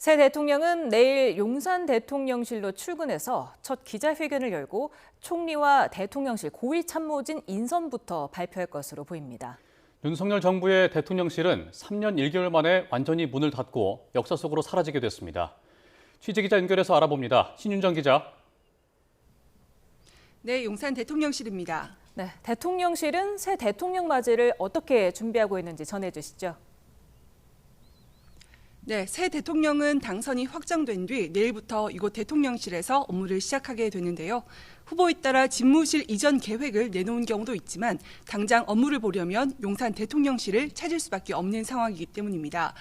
새 대통령은 내일 용산 대통령실로 출근해서 첫 기자회견을 열고 총리와 대통령실 고위 참모진 인선부터 발표할 것으로 보입니다. 윤석열 정부의 대통령실은 3년 1개월 만에 완전히 문을 닫고 역사 속으로 사라지게 됐습니다. 취재기자 연결해서 알아봅니다. 신윤정 기자. 네, 용산 대통령실입니다. 네, 대통령실은 새 대통령 맞이를 어떻게 준비하고 있는지 전해주시죠. 네, 새 대통령은 당선이 확정된 뒤 내일부터 이곳 대통령실에서 업무를 시작하게 되는데요. 후보에 따라 집무실 이전 계획을 내놓은 경우도 있지만 당장 업무를 보려면 용산 대통령실을 찾을 수밖에 없는 상황이기 때문입니다.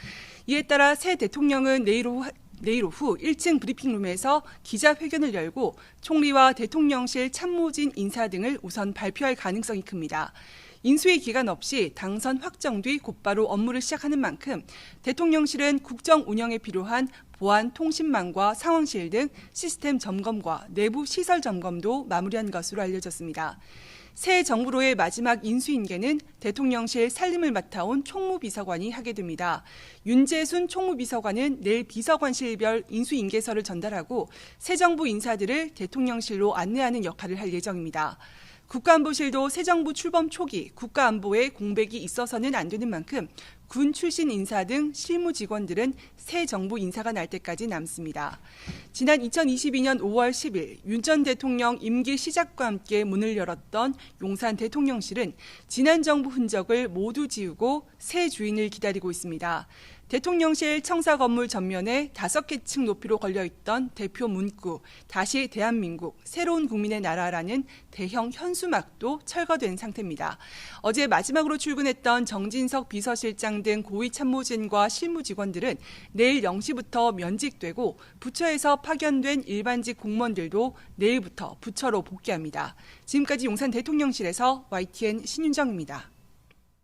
이에 따라 새 대통령은 내일 오후 1층 브리핑룸에서 기자회견을 열고 총리와 대통령실 참모진 인사 등을 우선 발표할 가능성이 큽니다. 인수위 기간 없이 당선 확정 뒤 곧바로 업무를 시작하는 만큼 대통령실은 국정 운영에 필요한 보안 통신망과 상황실 등 시스템 점검과 내부 시설 점검도 마무리한 것으로 알려졌습니다. 새 정부로의 마지막 인수인계는 대통령실 살림을 맡아온 총무비서관이 하게 됩니다. 윤재순 총무비서관은 내일 비서관실별 인수인계서를 전달하고 새 정부 인사들을 대통령실로 안내하는 역할을 할 예정입니다. 국가안보실도 새 정부 출범 초기 국가안보에 공백이 있어서는 안 되는 만큼 군 출신 인사 등 실무 직원들은 새 정부 인사가 날 때까지 남습니다. 지난 2022년 5월 10일 윤 전 대통령 임기 시작과 함께 문을 열었던 용산 대통령실은 지난 정부 흔적을 모두 지우고 새 주인을 기다리고 있습니다. 대통령실 청사 건물 전면에 5개 층 높이로 걸려있던 대표 문구, 다시 대한민국, 새로운 국민의 나라라는 대형 현수막도 철거된 상태입니다. 어제 마지막으로 출근했던 정진석 비서실장 등 고위 참모진과 실무 직원들은 내일 0시부터 면직되고 부처에서 파견된 일반직 공무원들도 내일부터 부처로 복귀합니다. 지금까지 용산 대통령실에서 YTN 신윤정입니다.